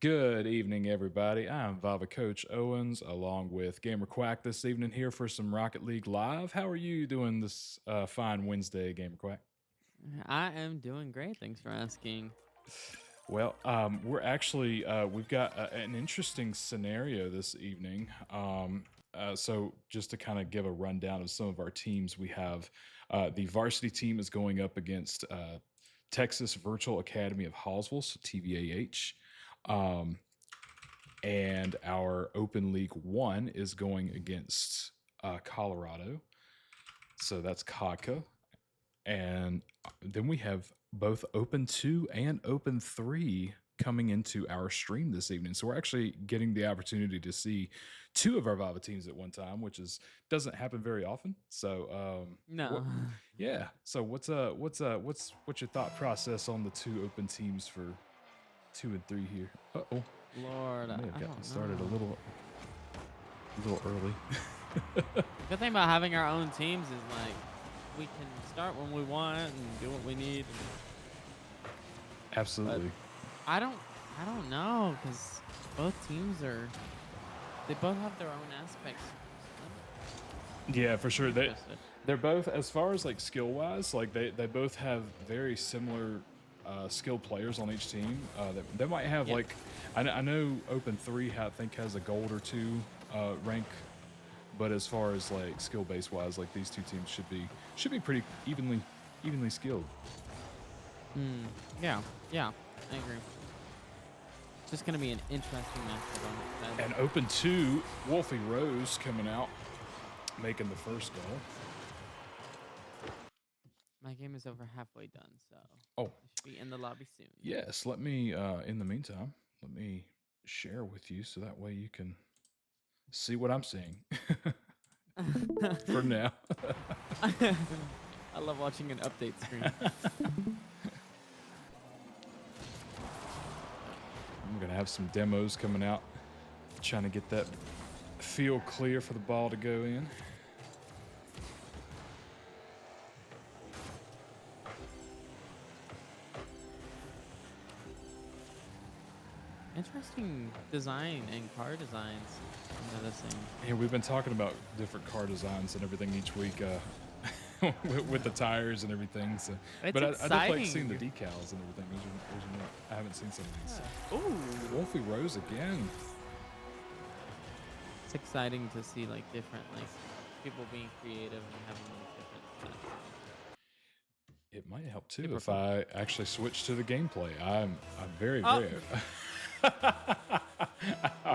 Good evening, everybody. I'm VAVA Coach Owens, along with Gamer Quack this evening here for some Rocket League Live. How are you doing this fine Wednesday, Gamer Quack? I am doing great. Thanks for asking. Well, we've got an interesting scenario this evening. So, just to kind of give a rundown of some of our teams, we have the varsity team is going up against Texas Virtual Academy of Hallsville, so TVAH. Um, and our Open League One is going against Colorado. So that's Kaka. And then we have both Open 2 and Open 3 coming into our stream this evening. So we're actually getting the opportunity to see two of our VAVA teams at one time, which is doesn't happen very often. So No. yeah. So what's your thought process on the two open teams for 2 and 3 here? Uh-oh. Lord, May have I gotten don't started a know. little early. Good thing about having our own teams is like we can start when we want and do what we need. But Absolutely. I don't, I don't know because both teams they both have their own aspects. Yeah, for sure. Interested. They're both, as far as like skill wise, like they both have very similar skilled players on each team. They might have Yeah. like I know Open 3 I think has a gold or two rank, but as far as like skill base wise, like these two teams should be pretty evenly skilled. Yeah. Yeah. I agree. It's just gonna be an interesting matchup. I'm excited. And Open 2, Wolfie Rose coming out, making the first goal. My game is over halfway done, so Oh, I should be in the lobby soon. yes. Let me, in the meantime, let me share with you so that way you can see what I'm seeing for now. I love watching an update screen. I'm going to have some demos coming out, trying to get that field clear for the ball to go in. Interesting design and car designs. I'm noticing. Yeah, we've been talking about different car designs and everything each week with the tires and everything. So, It's but I do like seeing the exciting. decals and everything. I haven't seen some of these. Ooh, Wolfie Rose again. it's exciting to see like different like people being creative and having like different stuff. It might help too Super if cool. I actually switch to the gameplay. I'm very Oh, very.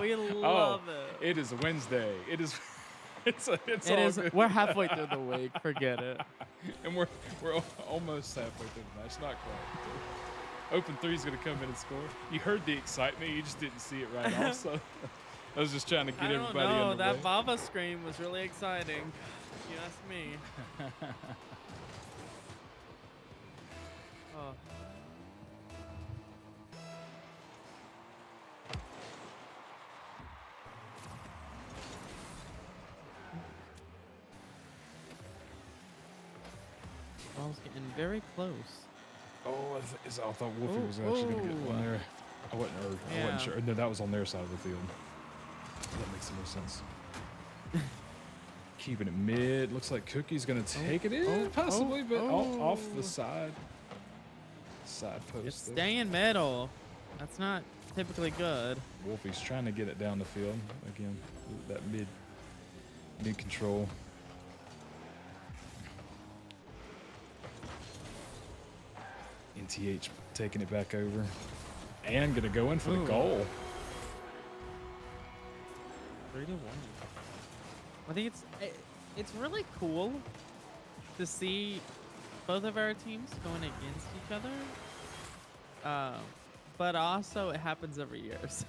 we Oh, love it. it is Wednesday. It is. It's It all is. good. We're halfway through the week. Forget it. And we're almost halfway through the match. Not quite. Open 3 is going to come in and score. You heard the excitement. You just didn't see it right off. So I was just trying to get I don't everybody know. on the That way. VAVA scream was really exciting. If you ask me. Oh. Ball's getting very close. Oh, I thought Wolfie Ooh, was actually going to get one ooh. there. I wasn't Yeah. sure. No, that was on their side of the field. That makes the most sense. Keeping it mid. Looks like Cookie's going to take it in, possibly, but off the side post. It's There. staying middle. That's not typically good. Wolfie's trying to get it down the field again. That mid control. NTH taking it back over and gonna go in for the Ooh. goal. 3-1. I think it's really cool to see both of our teams going against each other. But also it happens every year. So.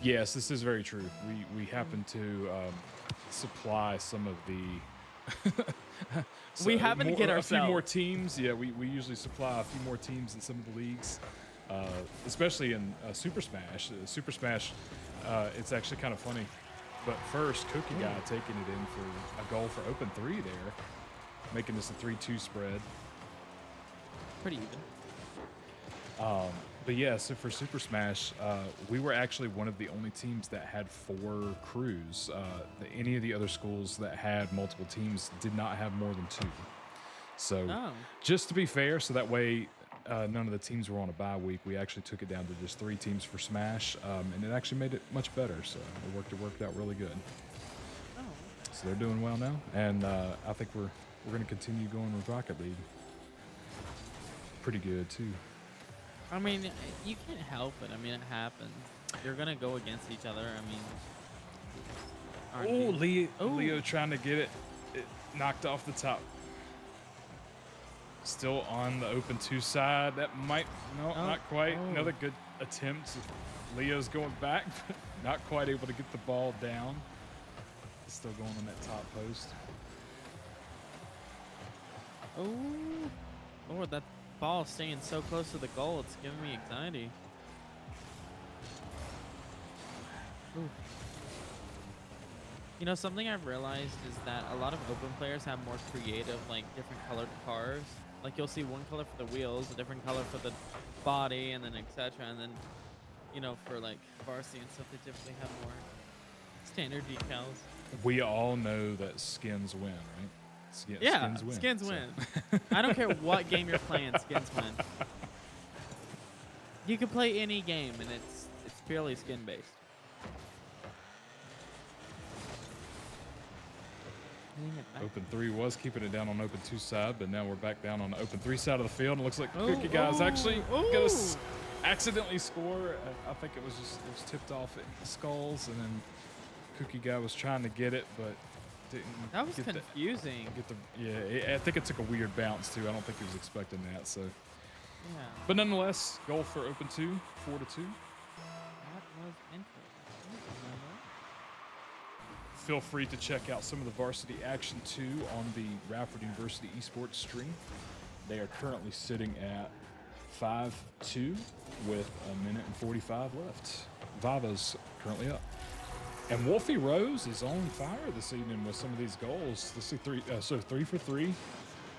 Yes, this is very true. We happen to supply some of the. We happen to get a few more ourselves. teams. Yeah, we usually supply a few more teams in some of the leagues, especially in Super Smash. Super Smash, it's actually kind of funny. But first, Cookie Guy taking it in for a goal for Open 3 there, making this a 3-2 spread. Pretty even. But yeah, so for Super Smash, we were actually one of the only teams that had 4 crews. Any of the other schools that had multiple teams did not have more than 2. So Oh, just to be fair, so that way none of the teams were on a bye week, we actually took it down to just 3 teams for Smash, and it actually made it much better. So it worked out really good. oh, So they're doing well now, and I think we're going to continue going with Rocket League. Pretty good too. I mean, you can't help it. I mean, it happens. You're gonna go against each other. I mean, aren't Oh, you? Leo Oh, trying to get it knocked off the top. Still on the open 2 side. That might, no, oh, not quite. oh, Another good attempt. Leo's going back, but not quite able to get the ball down. Still going on that top post. oh. Lord, that ball staying so close to the goal. It's giving me anxiety. Ooh. You know, something I've realized is that a lot of open players have more creative, like different colored cars. Like you'll see one color for the wheels, a different color for the body, and then etc. And then, you know, for like varsity and stuff, they typically have more standard decals. We all know that skins win, right? Yeah, Skins win. skins so. win. I don't care what game you're playing, skins win. You can play any game, and it's purely skin based. Open 3 was keeping it down on open 2 side, but now we're back down on the open 3 side of the field. And it looks like Oh, Cookie Guy's actually oh, gonna oh. accidentally score. I think it was tipped off at Skulls, and then Cookie Guy was trying to get it, but didn't. That was get confusing. I think it took a weird bounce too. I don't think he was expecting that. So, Yeah. but nonetheless, goal for open 2, 4-2. That was interesting. Feel free to check out some of the varsity action too on the Radford University esports stream. They are currently sitting at 5-2 with 1:45 left. VAVA's currently up. And Wolfie Rose is on fire this evening with some of these goals. Let's see, 3 for 3.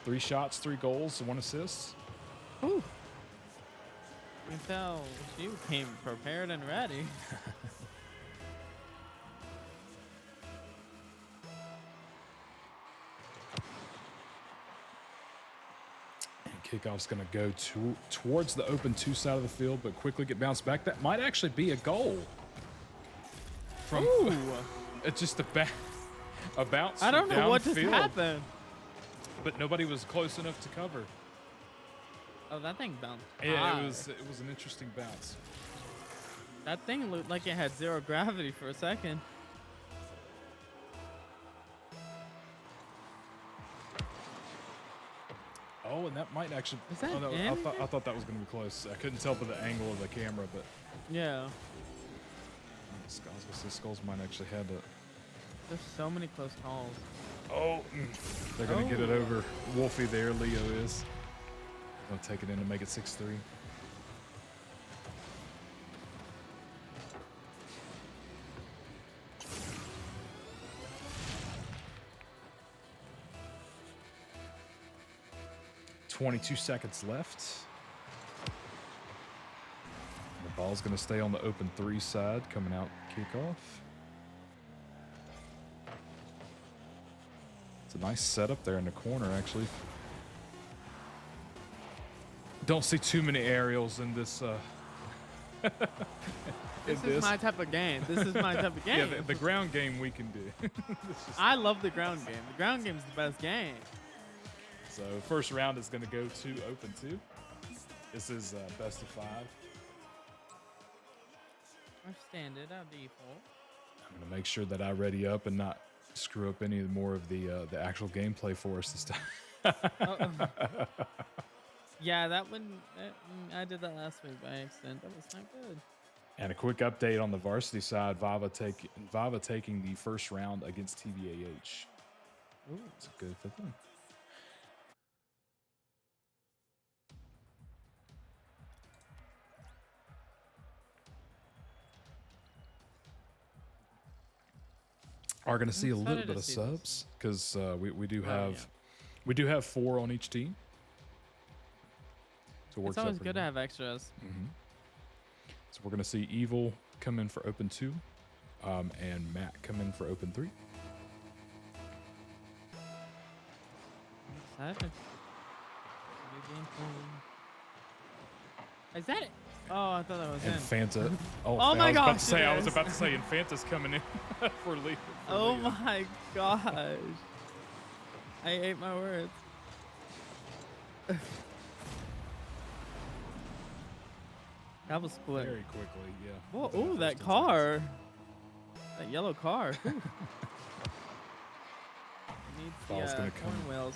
3 shots, 3 goals, 1 assist. Ooh. You can tell she came prepared and ready. Kickoff's going to go towards the open 2 side of the field, but quickly get bounced back. That might actually be a goal. From Ooh. it's just a bounce. I don't know what just downfield, happened. but nobody was close enough to cover. Oh, that thing bounced. Yeah, high. it was an interesting bounce. That thing looked like it had 0 gravity for a second. Oh, and that might actually. Is that oh, no, in? I thought that was going to be close. I couldn't tell by the angle of the camera, but Yeah. Skulls might actually have it. There's so many close calls. Oh, they're going to get it Oh. over Wolfie there. Leo is. Going to take it in to make it 6-3. .22 seconds left. The ball's going to stay on the open 3 side, coming out kickoff. It's a nice setup there in the corner, actually. Don't see too many aerials in this. This is my type of game. This is my type of game. Yeah, the ground game we can do. I love the ground game. The ground game's the best game. So first round is going to go to open 2. This is best of 5. Our standard, our default. I'm going to make sure that I ready up and not screw up any more of the actual gameplay for us this time. Yeah, that one. I did that last week by accident. That was not good. And a quick update on the varsity side: VAVA taking the first round against TVAH. Ooh. It's a good for them. Are going to see a little excited bit to of see this. subs because we do have yeah. we do have 4 on each team. So it It's works out always pretty good to well. have extras. Mhm. So we're going to see Evil come in for open 2 and Matt come in for open 3. Excited. Is that it? Oh, I thought that was And in. Fanta. Oh, Oh my gosh, I was it is. about to say, and Fanta's coming in for Lee. Oh my gosh. I ate my words. That was quick. Very quickly, yeah. Whoa, within the ooh, first that 10 car. That yellow car. Ooh. Needs Ball's the gonna corn come. wheels.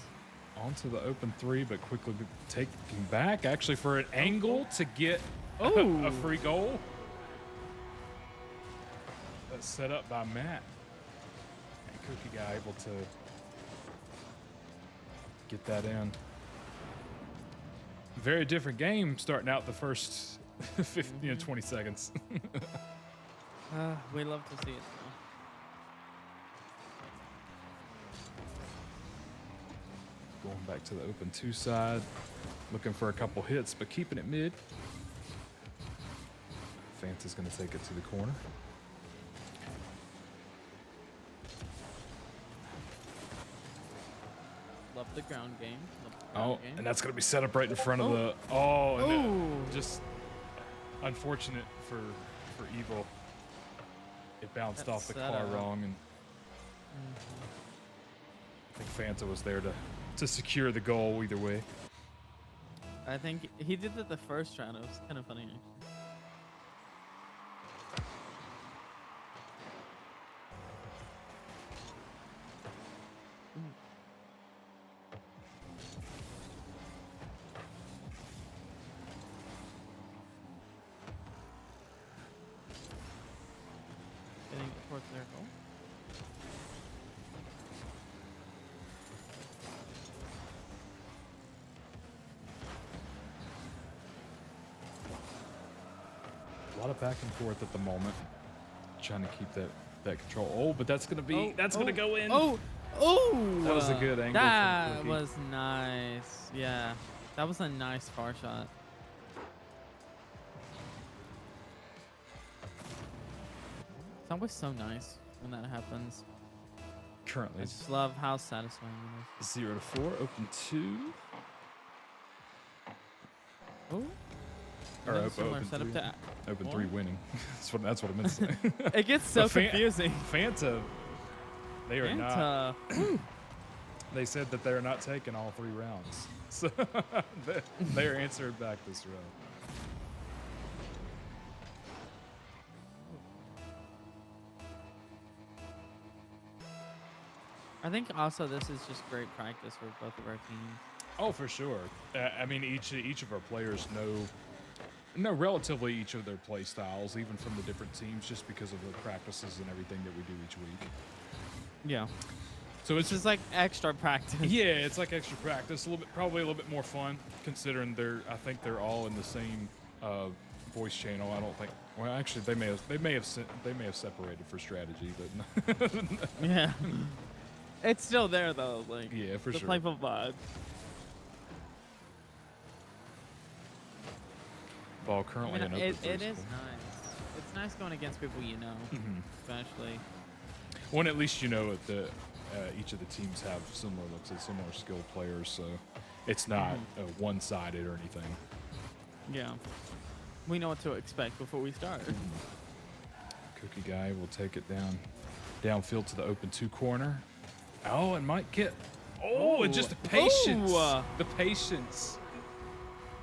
Onto the open 3, but quickly taking back, actually, for an angle to get Oh. a free goal. That's set up by Matt. And Cookie Guy able to get that in. Very different game starting out the first 15 to 20 seconds. We love to see it though. Going back to the open 2 side, looking for a couple hits, but keeping it mid. Fanta's going to take it to the corner. Love the ground game. And that's going to be set up right in front of the. Oh, and just unfortunate for Evil. It bounced off the car wrong, and I think Fanta was there to secure the goal either way. I think he did that the first round. It was kind of funny. Actually. Getting towards their goal. A lot of back and forth at the moment, trying to keep that control. Oh, but that's gonna be gonna go in. Oh, that was a good angle. That was nice. Yeah, that was a nice far shot. It's always so nice when that happens. Currently, I just love how satisfying it is. 0 to 4, open 2. Oh. Or Similar open setup 3. to Open 3 winning. that's what I meant to say. It gets so But confusing. Fanta, they are not. Fanta. They said that they're not taking all 3 rounds, so they are answering back this round. I think also this is just great practice for both of our teams. Oh, for sure. I mean, each of our players know relatively each of their play styles, even from the different teams, just because of the practices and everything that we do each week. Yeah. So it's just like extra practice. Yeah, it's like extra practice. Probably a little bit more fun, considering I think they're all in the same voice channel. I don't think. Well, actually, they may have separated for strategy, but yeah. It's still there though, like yeah, for the sure. playful vibe. Ball currently in open it three. is nice. It's nice going against people you know, especially. Well, and at least you know that each of the teams have similar looks and similar skilled players, so it's not one-sided or anything. Yeah, we know what to expect before we start. Cookie Guy will take it downfield to the open 2 corner. Oh, and might get. Oh, and just the patience. Ooh. The patience.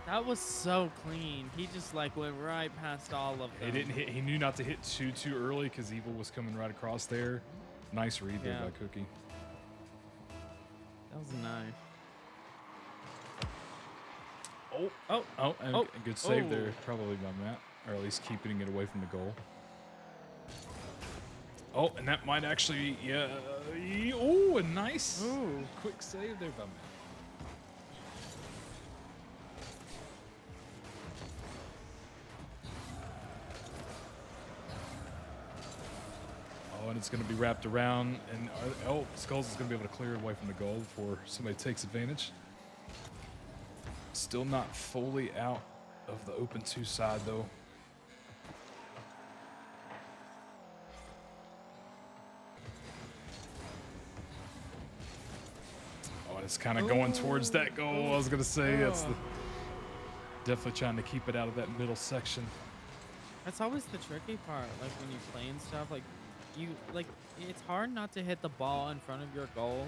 That was so clean. He just like went right past all of them. He didn't hit. He knew not to hit too early because Evil was coming right across there. Nice read there by Cookie. That was nice. And a good save there, probably by Matt, or at least keeping it away from the goal. Oh, and that might actually, oh, a nice quick save there by Matt. Oh, and it's going to be wrapped around, and Skulls is going to be able to clear it away from the goal before somebody takes advantage. Still not fully out of the open 2 side, though. it's kind of going towards Oh, that goal. I oh, was gonna say oh. definitely trying to keep it out of that middle section. That's always the tricky part. Like when you play and stuff, like it's hard not to hit the ball in front of your goal.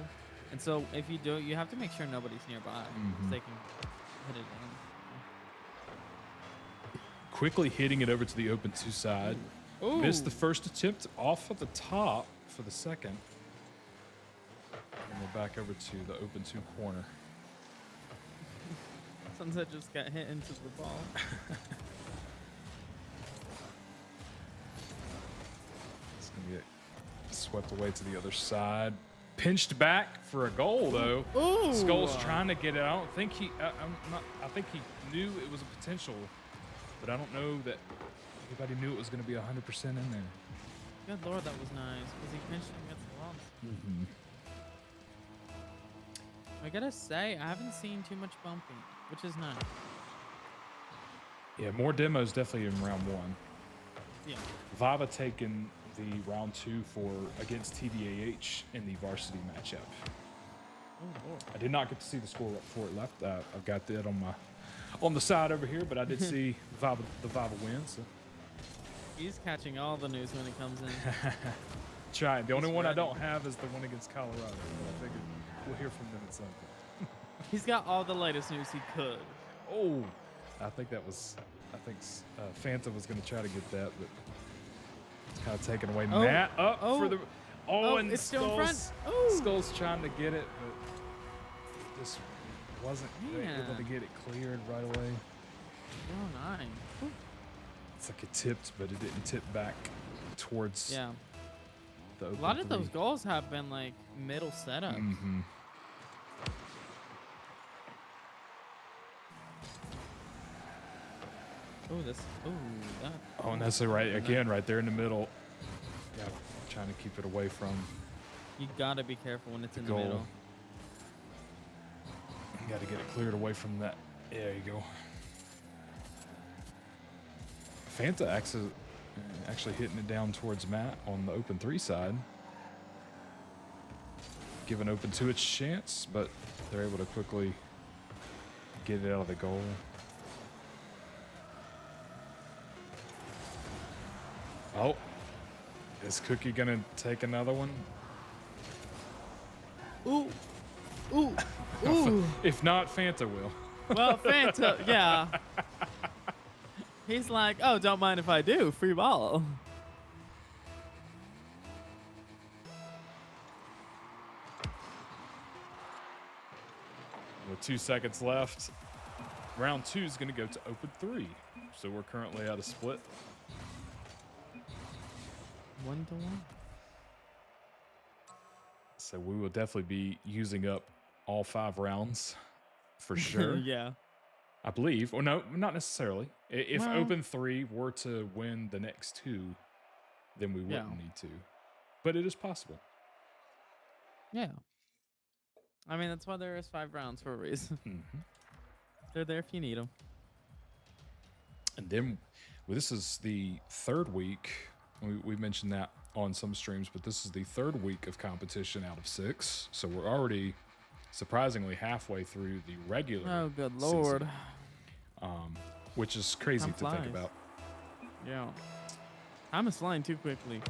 And so if you do, you have to make sure nobody's nearby because Hmm. they can hit it in. Quickly hitting it over to the open two side. Ooh. Missed the Ooh. first attempt off at the top for the second. And we're back over to the open two corner. Sunset just got hit into the ball. It's going to get swept away to the other side. Pinched back for a goal, though. Ooh. Skull's trying to get it. I don't think he. I think he knew it was a potential, but I don't know that anybody knew it was going to be 100% in there. Good lord, that was nice because he pinched him against the wall. Mm-hmm. I gotta say, I haven't seen too much bumping, which is nice. Yeah, more demos definitely in round one. Yeah. VAVA taking the round two for against TVAH in the varsity matchup. Oh lord. I did not get to see the score before it left. I've got that on the side over here, but I did see the VAVA win. So. He's catching all the news when it comes in. Trying. The only one ready. I don't have is the one against Colorado. But I figured we'll hear from them at some point. He's got all the latest news he could. Oh, I think Fanta was going to try to get that, but it's kind of taken away. Oh, Matt up oh, for the. oh, And it's still in front. Oh. Skull's trying to get it, but just wasn't able to get it cleared right away. Oh, nice. Whew. It's like it tipped, but it didn't tip back towards. Yeah. The open A lot of three. those goals have been like middle setups. Mm-hmm. Oh, this. Oh, that. Oh, and that's right again, right there in the middle. Yeah, trying to keep it away from. You gotta be careful when it's in the goal. middle. You got to get it cleared away from that. There you go. Fanta actually hitting it down towards Matt on the open three side. Giving open two its chance, but they're able to quickly get it out of the goal. Oh, is Cookie gonna take another one? Ooh, ooh, ooh. If not, Fanta will. Well, Fanta, yeah. He's like, oh, don't mind if I do. Free ball. With 2 seconds left, round two is going to go to open three. So we're currently at a split. 1-1. So we will definitely be using up all 5 rounds for sure. Yeah. I believe. Or no, not necessarily. If Well, open three were to win the next 2, then we wouldn't Yeah. need to. But it is possible. Yeah. I mean, that's why there is 5 rounds for a reason. Mm-hmm. They're there if you need them. And then this is the 3rd week. We mentioned that on some streams, but this is the 3rd week of competition out of 6. So we're already surprisingly halfway through the regular. Oh, good lord. Season, which is crazy Time to flies. think about. Yeah. Time is flying too quickly.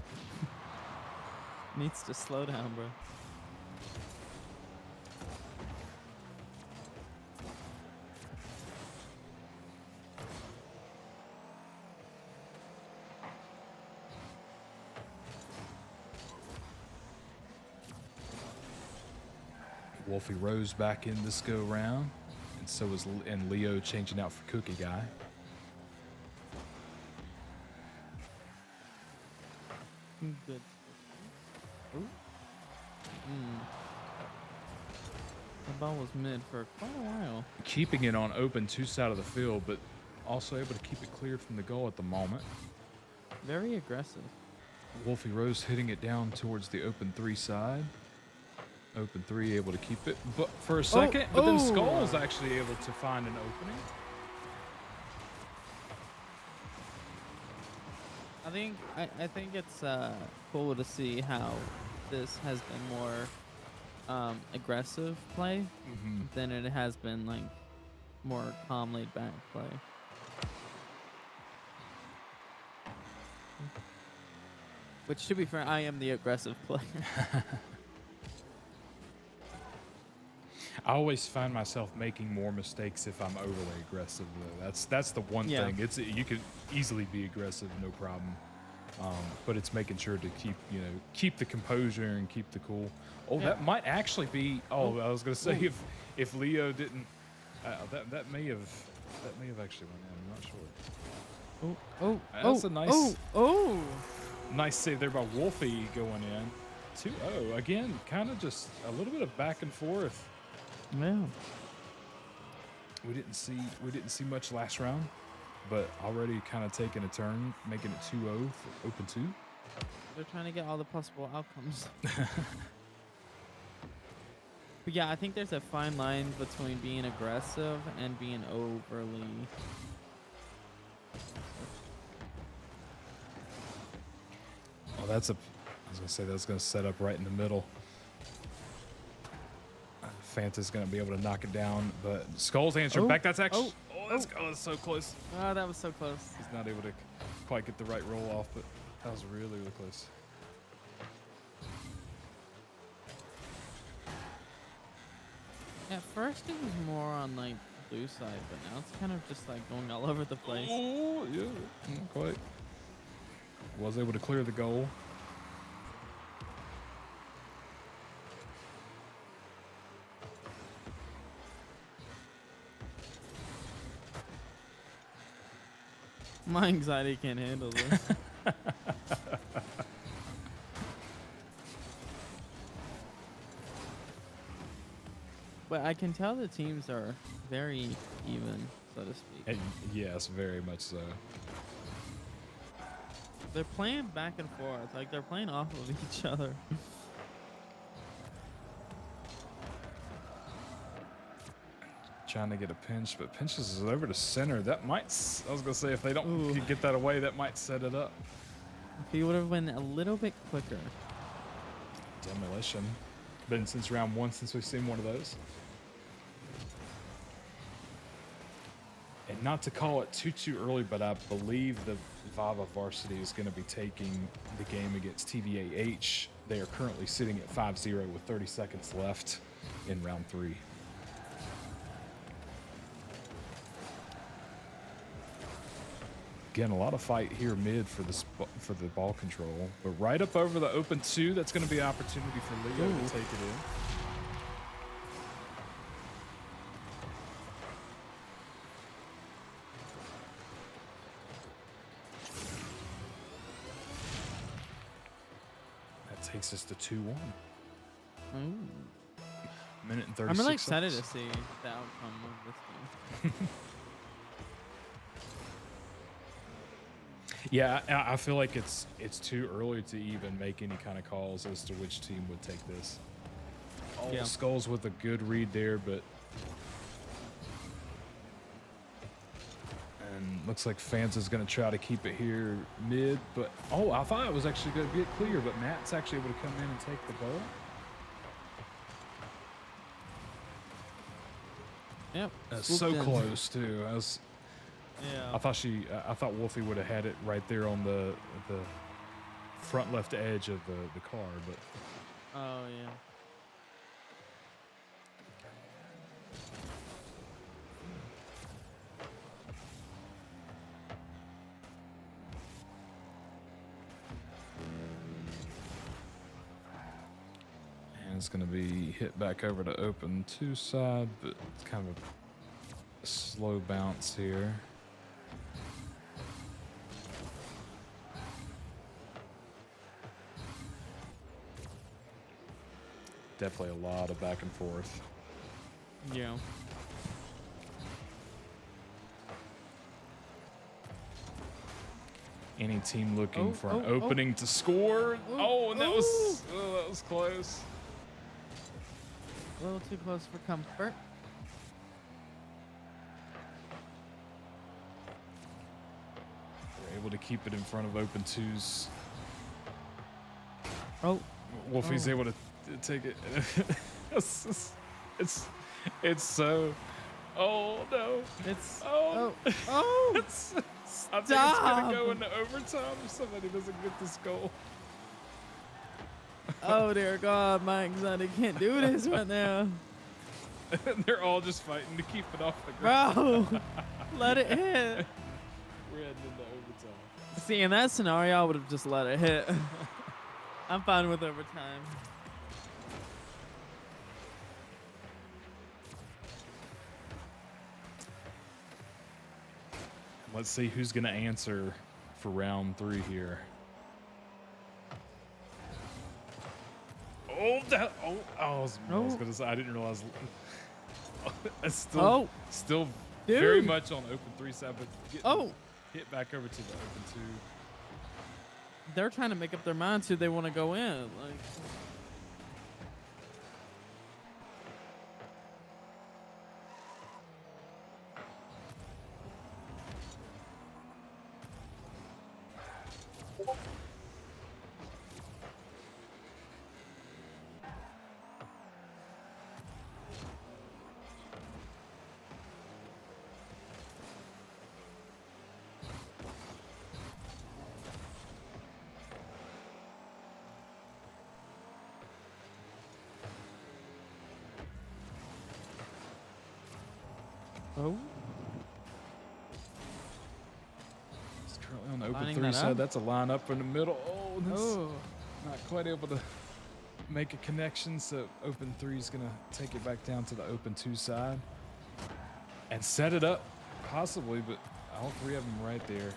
Needs to slow down, bro. Wolfie Rose back in this go round, and so is Leo changing out for Cookie Guy. Good. Ooh. The ball was mid for quite a while. Keeping it on open 2 side of the field, but also able to keep it cleared from the goal at the moment. Very aggressive. Wolfie Rose hitting it down towards the open 3 side. Open 3 able to keep it, but for a second, but then Skull's actually able to find an opening. I think it's cool to see how this has been more aggressive play Hmm. than it has been like more calm, laid back play. Which, to be fair, I am the aggressive player. I always find myself making more mistakes if I'm overly aggressive. Though. That's the one Yeah. thing. It's you could easily be aggressive, no problem. But it's making sure to keep keep the composure and keep the cool. Oh, Yeah. that might actually be. Oh. Oh, I was gonna say Oh. if Leo didn't, that may have actually went in. I'm not sure. Oh. Oh. That's Oh. a Oh. Oh. nice save there by Wolfie going in. 2-0 again. Kind of just a little bit of back and forth. Yeah. We didn't see much last round, but already kind of taking a turn, making it 2-0 for open two. They're trying to get all the possible outcomes. But yeah, I think there's a fine line between being aggressive and being overly. Oh, I was gonna say that's gonna set up right in the middle. Fanta's gonna be able to knock it down, but Skull's answer Oh. back. That's actually. Oh. Oh, that's so close. Oh, that was so close. He's not able to quite get the right roll off, but that was really, really close. At first, it was more on like blue side, but now it's kind of just like going all over the place. Oh, yeah, not quite. Was able to clear the goal. My anxiety can't handle this. But I can tell the teams are very even, so to speak. And yes, very much so. They're playing back and forth, like they're playing off of each other. Trying to get a pinch, but pinches is over to center. That might. I was gonna say if they don't Ooh. get that away, that might set it up. If he would have been a little bit quicker. Demolition. Been since round one since we've seen one of those. And not to call it too early, but I believe the VAVA varsity is going to be taking the game against TVAH. They are currently sitting at 5-0 with 30 seconds left in round 3. Again, a lot of fight here mid for the ball control, but right up over the open 2, that's going to be an opportunity for Leo to take it in. That takes us to 2-1. Ooh. Minute and 36 I'm really excited seconds. to see the outcome of this game. Yeah, I feel like it's too early to even make any kind of calls as to which team would take this. Oh, Yeah. Skulls with a good read there, but and looks like Fans is going to try to keep it here mid. But oh, I thought it was actually going to get clear, but Matt's actually able to come in and take the ball. Yep. That's swooped so in. close too. Yeah. I thought Wolfie would have had it right there on the front left edge of the car, but Oh yeah. and it's going to be hit back over to open 2 side, but it's kind of a slow bounce here. Definitely a lot of back and forth. Yeah. Any team looking Oh, for an oh, oh. opening to score. Oh, Oh, and that was close. A little too close for comfort. They're able to keep it in front of open 2s. Oh. Wolfie's Oh. able to take it. it's it's it's so. Oh no! It's Oh, oh it's, I think it's gonna stop. go into overtime if somebody doesn't get this goal. Oh dear God, my anxiety can't do this right now, They're all just fighting to keep it off the ground. bro. Let it hit. We're heading into overtime. See, in that scenario, I would have just let it hit. I'm fine with overtime. Let's see who's gonna answer for round 3 here. Oh, I was gonna say I didn't realize. It's still very Dude. much on open 3 side, but getting hit back over to the open 2. They're trying to make up their minds who they want to go in. Like, oh, It's currently on the open lining 3 that side. up. That's a line up in the middle. Oh, that's oh. not quite able to make a connection. So open 3 is gonna take it back down to the open 2 side and set it up, possibly, but all 3 of them right there.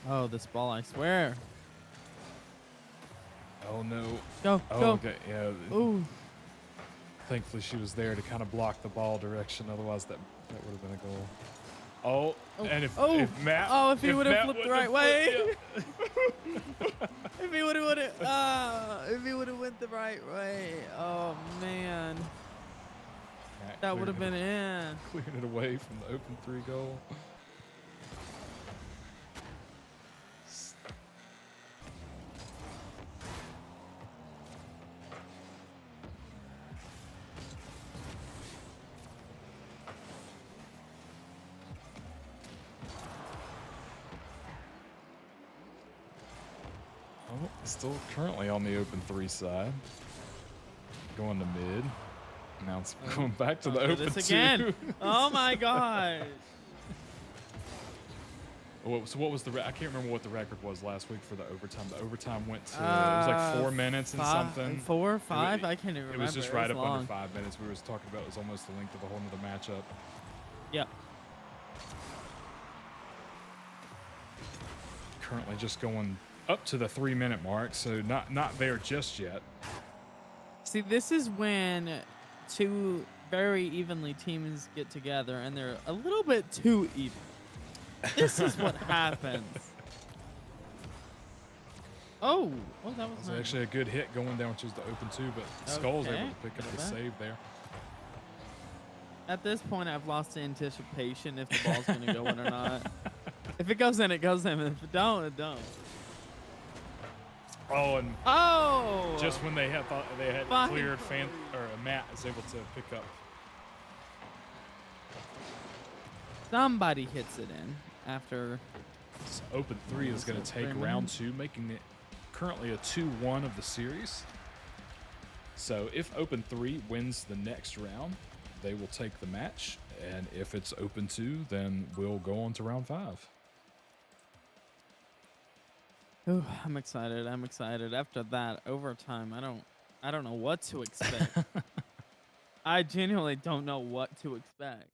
Oh, this ball! I swear. Oh no. Go, Oh, go. okay. Yeah. Ooh. Thankfully, she was there to kind of block the ball direction. Otherwise, that would have been a goal. Oh, and if Matt, if he would have flipped the right way, yeah. if he would have went the right way, oh man, Matt that would have clearing been in. clearing it away from the open 3 goal. Oh, still currently on the open 3 side. Going to mid. Now it's going back to the open 2. Again. Oh my gosh. What was the I can't remember what the record was last week for the overtime. The overtime went to it was like 4 minutes and something. 4, 5. I can't even remember. It was just right up long. under 5 minutes. We were talking about it was almost the length of a whole nother matchup. Yeah. Currently just going up to the 3-minute mark, so not there just yet. See, this is when 2 very evenly teams get together and they're a little bit too even. This is what happens. Oh, that was nice. Actually a good hit going down, which is the open 2, but Skull's able to pick up the save there. At this point, I've lost the anticipation if the ball's going to go in or not. If it goes in, it goes in. If it don't, it don't. Oh, and just when they had thought they had cleared, Matt is able to pick up. Somebody hits it in after. So open 3 is going to take round 2, making it currently a 2-1 of the series. So if open 3 wins the next round, they will take the match. And if it's open 2, then we'll go on to round 5. Ooh, I'm excited. I'm excited. After that overtime, I don't know what to expect. I genuinely don't know what to expect.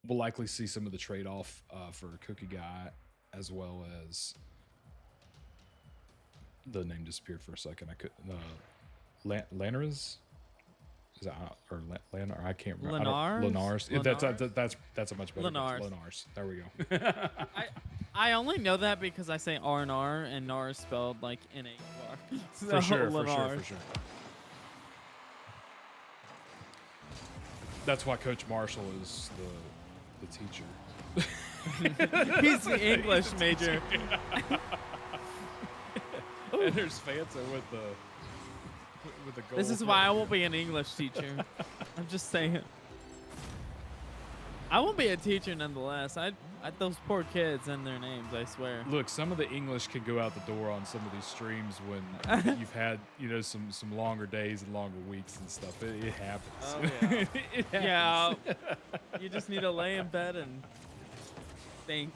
We'll likely see some of the trade-off for Cookie Guy, as well as the name disappeared for a second. I couldn't. Lanaras? Is that or Lan? Or I can't remember. Lenars. That's a much better. Lenars. There we go. I only know that because I say R&R and NAR is spelled like N-A-R. So for sure. That's why Coach Marshall is the teacher. He's the He's English a teacher. major. And Ooh, there's Fanta with the this gold is why right I here. won't be an English teacher. I'm just saying. I won't be a teacher nonetheless. Those poor kids and their names, I swear. Look, some of the English can go out the door on some of these streams when you've had, some longer days and longer weeks and stuff. It happens. Oh yeah. It Yeah. happens. You just need to lay in bed and think.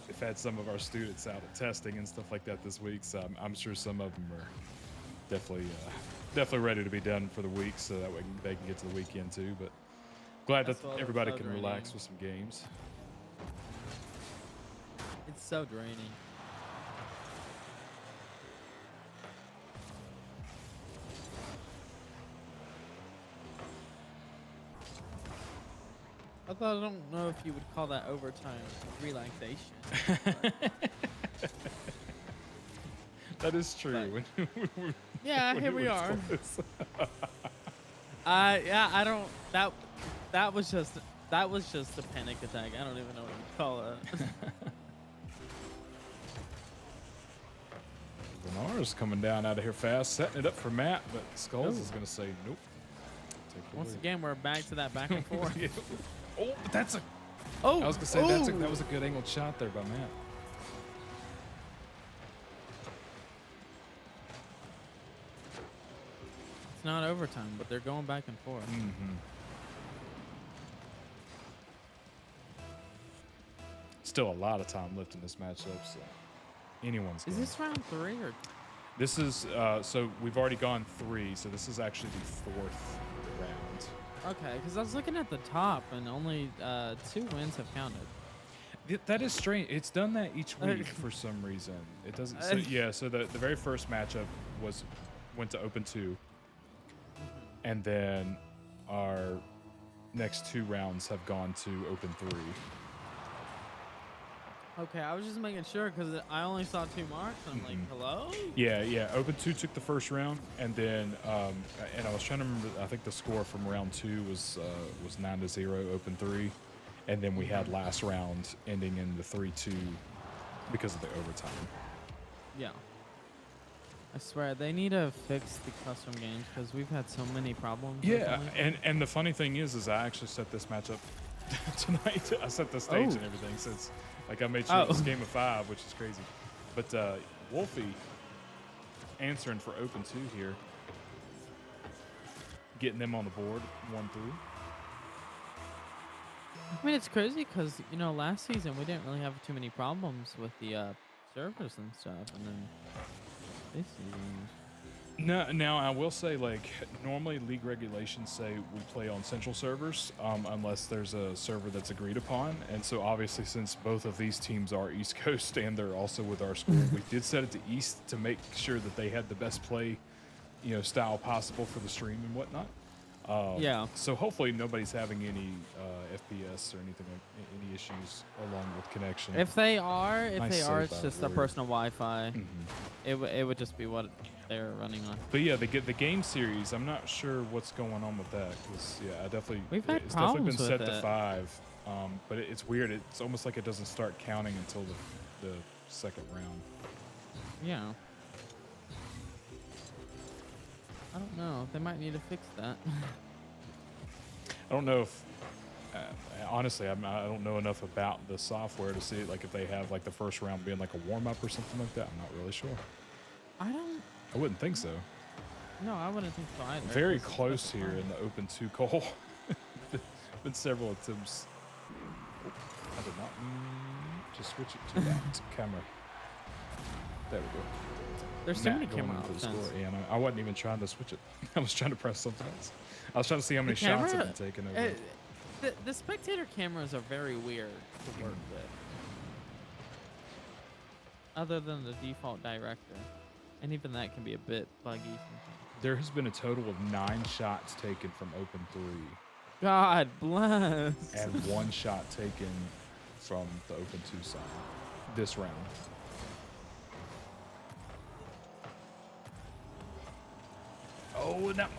We've had some of our students out at testing and stuff like that this week, so I'm sure some of them are definitely ready to be done for the week, so that way they can get to the weekend too. But glad that As well as everybody so can draining. relax with some games. It's so draining. Although I don't know if you would call that overtime relaxation. That is true. Yeah, When here it we was are. close. Yeah, I don't. That was just a panic attack. I don't even know what you call it. Bernard's coming down out of here fast, setting it up for Matt, but Skulls Ooh. is going to say nope. Take the Once lead. again, we're back to that back and forth. Yeah. Oh, but that's a. Oh, I was going to say ooh. that was a good angled shot there by Matt. It's not overtime, but they're going back and forth. Mm-hmm. Still a lot of time left in this matchup, so anyone's Is game. this round 3 or? This is so we've already gone 3, so this is actually the 4th round. Okay, because I was looking at the top and only 2 wins have counted. That is strange. It's done that each week for some reason. It doesn't. So, yeah. So the very first matchup went to open 2, and then our next 2 rounds have gone to open 3. Okay, I was just making sure because I only saw 2 marks. And I'm like, hello? Yeah. Open 2 took the first round, and then and I was trying to remember. I think the score from round 2 was 9-0. Open 3, and then we had last round ending in the 3-2 because of the overtime. Yeah. I swear, they need to fix the custom games because we've had so many problems. Yeah, recently. and the funny thing is I actually set this matchup tonight. I set the stage and everything since, like, I made sure it was game of 5, which is crazy. But Wolfie answering for open 2 here, getting them on the board 1-3. I mean, it's crazy because, last season we didn't really have too many problems with the servers and stuff. And then this season. No, now I will say, like, normally league regulations say we play on central servers unless there's a server that's agreed upon. And so obviously, since both of these teams are East Coast and they're also with our school, we did set it to East to make sure that they had the best play, style possible for the stream and whatnot. Yeah. So hopefully nobody's having any FPS or anything any issues along with connection. If they are, Nice save it's by just a Warrior. personal Wi-Fi. It would just be what they're running on. But yeah, the game series, I'm not sure what's going on with that because I definitely We've had it's definitely been problems set with to it. 5. But it's weird. It's almost like it doesn't start counting until the second round. Yeah. I don't know. They might need to fix that. I don't know if honestly, I don't know enough about the software to see like if they have like the first round being like a warm up or something like that. I'm not really sure. I wouldn't think so. wouldn't think so either. Very 'cause it's close just here fine. in the open 2 call. Been several attempts. Oh, I did not mean to switch it to that camera. There we go. There's so Matt many going camera into the options. score. Yeah, and I wasn't even trying to switch it. I was trying to press something else. I was trying to see how many shots have been taken over. The spectator cameras are very weird to work with. Other than the default director. And even that can be a bit buggy sometimes. There has been a total of 9 shots taken from open 3 God bless. and 1 shot taken from the open 2 side this round. Oh, and that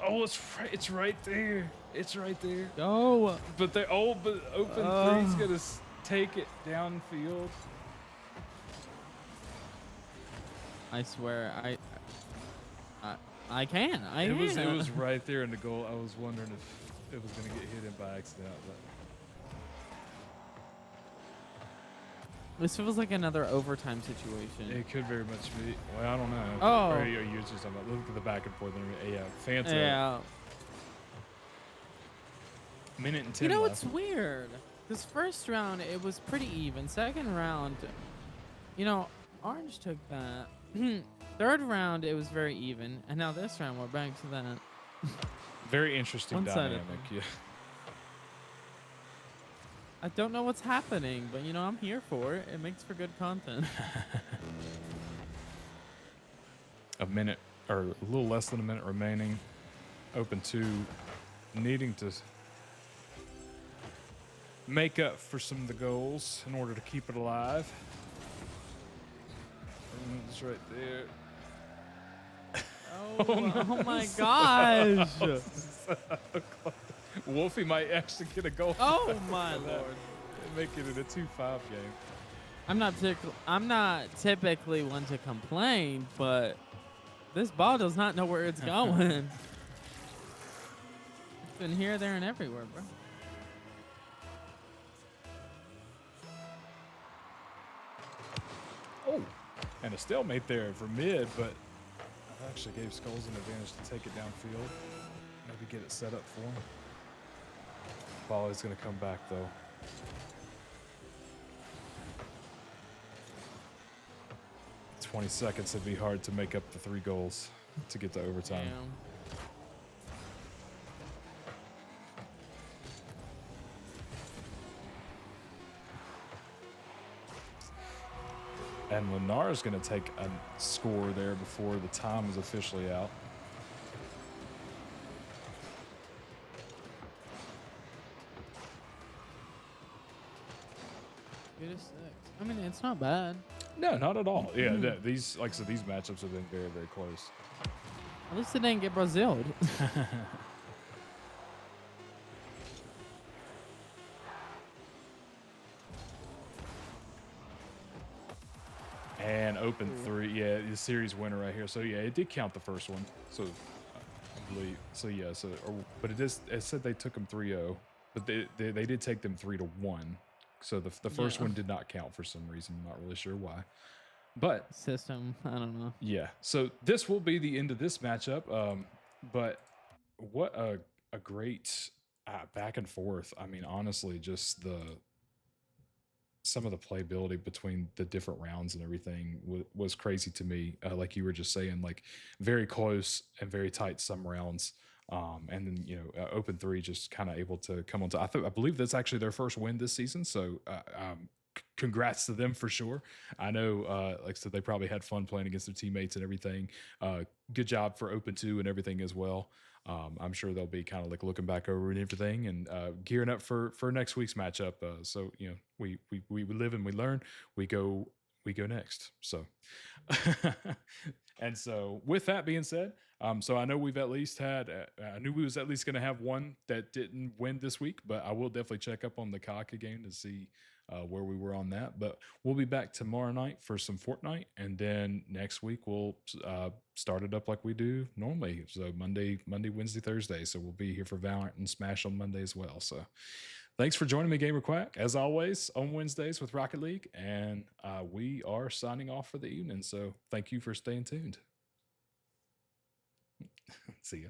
Oh, it's right there. It's right there. Go. But but open three's gonna take it downfield. I swear, I can. It was right there in the goal. I was wondering if it was gonna get hit in by accident, but This feels like another overtime situation. it could very much be. Well, I don't know. Oh. Or are you just talking about look at the back and forth? Yeah, Fanta. Yeah. Minute and 10 You know left. what's weird? This first round, it was pretty even. Second round, Orange took that. Third round, it was very even. And now this round, we're back to that. Very interesting One-sided dynamic. thing. Yeah. I don't know what's happening, but I'm here for it. It makes for good content. A minute or a little less than a minute remaining. Open 2, needing to make up for some of the goals in order to keep it alive. It's right there. Oh my gosh. Wolfie might actually get a goal. Oh my lord. Making it a 2-5 game. I'm not typically one to complain, but this ball does not know where it's going. It's been here, there, and everywhere, bro. Oh, and a stalemate there for mid, but I actually gave Skulls an advantage to take it downfield. Maybe get it set up for him. Ball is going to come back, though. In 20 seconds, it'd be hard to make up the 3 goals to get to overtime. Damn. And Lenar's going to take a score there before the time is officially out. Good as 6. I mean, it's not bad. No, not at all. Yeah, these, like I said, these matchups have been very, very close. At least it didn't get Braziled. And open 3, yeah, the series winner right here. So yeah, it did count the first one. So I believe, so yeah, but it said they took them 3-0, but they did take them 3-1. So the first one did not count for some reason. I'm not really sure why, but System, I don't know. yeah. So this will be the end of this matchup. But what a great back and forth. I mean, honestly, just some of the playability between the different rounds and everything was crazy to me. Like you were just saying, like very close and very tight some rounds. And then, open 3 just kind of able to come on to, I believe that's actually their first win this season. So, congrats to them for sure. I know, like I said, they probably had fun playing against their teammates and everything. Good job for open 2 and everything as well. I'm sure they'll be kind of like looking back over and everything and gearing up for next week's matchup. So we live and we learn. We go next. So, and so with that being said, so I know we've at least had. I knew we was at least going to have one that didn't win this week, but I will definitely check up on the Kaka game to see where we were on that. But we'll be back tomorrow night for some Fortnite, and then next week we'll start it up like we do normally. So Monday, Wednesday, Thursday. So we'll be here for Valorant and Smash on Monday as well. So thanks for joining me, Gamer Quack, as always, on Wednesdays with Rocket League. And we are signing off for the evening. So thank you for staying tuned. See ya.